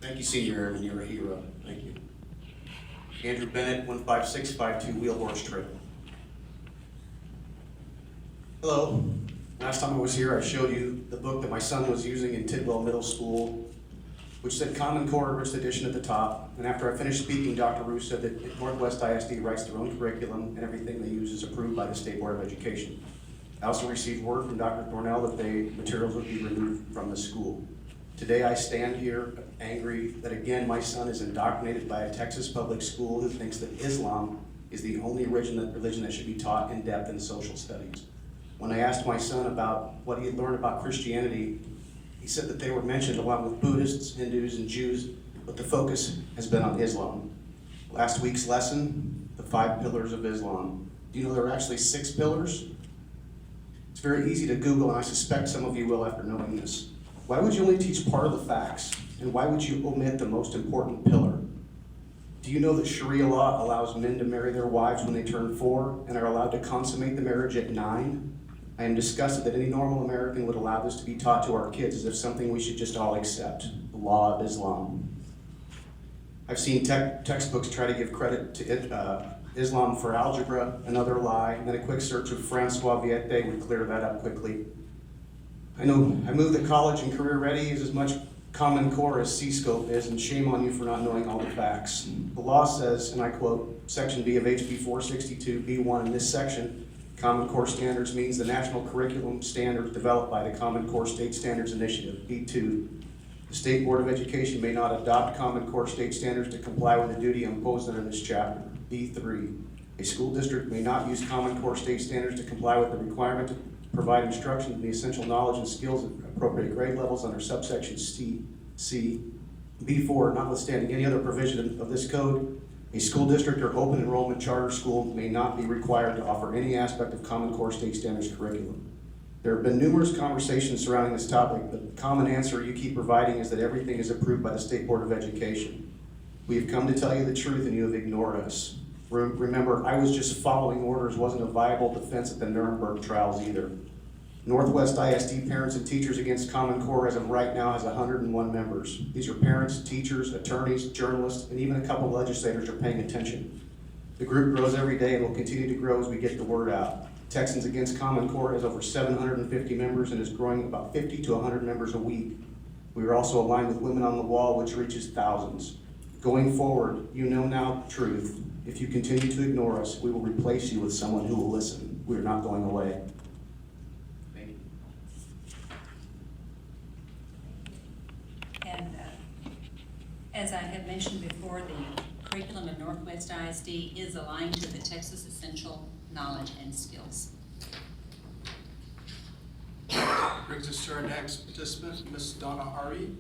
Thank you, Senior Airman. You're a hero. Thank you. Andrew Bennett, 15652 Wheel Horse Trail. Hello. Last time I was here, I showed you the book that my son was using in Tidwell Middle School, which said Common Core Enriched Edition at the top. And after I finished speaking, Dr. Roos said that Northwest ISD writes their own curriculum and everything they use is approved by the State Board of Education. I also received word from Dr. Thornell that the materials would be removed from the school. Today I stand here angry that again my son is indoctrinated by a Texas public school who thinks that Islam is the only religion that should be taught in depth in social studies. When I asked my son about what he had learned about Christianity, he said that they were mentioned along with Buddhists, Hindus, and Jews, but the focus has been on Islam. Last week's lesson, the 5 pillars of Islam. Do you know there are actually 6 pillars? It's very easy to Google, and I suspect some of you will after knowing this. Why would you only teach part of the facts? And why would you omit the most important pillar? Do you know that Sharia law allows men to marry their wives when they turn 4 and are allowed to consummate the marriage at 9? I am disgusted that any normal American would allow this to be taught to our kids as if something we should just all accept, the law of Islam. I've seen textbooks try to give credit to Islam for algebra, another lie, and then a quick search of Francois Viette would clear that up quickly. I know I moved that college and career ready is as much Common Core as C-Scope is, and shame on you for not knowing all the facts. The law says, and I quote, Section B of HB 462, B1, in this section, Common Core Standards means the national curriculum standards developed by the Common Core State Standards Initiative. B2, the State Board of Education may not adopt Common Core State Standards to comply with the duty imposed under this chapter. B3, a school district may not use Common Core State Standards to comply with the requirement to provide instruction in the essential knowledge and skills at appropriate grade levels under subsection C. B4, notwithstanding any other provision of this code, a school district or open enrollment charter school may not be required to offer any aspect of Common Core State Standards curriculum. There have been numerous conversations surrounding this topic. The common answer you keep providing is that everything is approved by the State Board of Education. We have come to tell you the truth and you have ignored us. Remember, I was just following orders wasn't a viable defense at the Nuremberg trials either. Northwest ISD Parents and Teachers Against Common Core as of right now has 101 members. These are parents, teachers, attorneys, journalists, and even a couple of legislators are paying attention. The group grows every day and will continue to grow as we get the word out. Texans Against Common Core has over 750 members and is growing about 50 to 100 members a week. We are also aligned with Women on the Wall, which reaches thousands. Going forward, you know now the truth. If you continue to ignore us, we will replace you with someone who will listen. We are not going away. Thank you. And as I had mentioned before, the curriculum of Northwest ISD is aligned to the Texas Essential Knowledge and Skills. Brings us to our next participant, Ms. Donna Hari.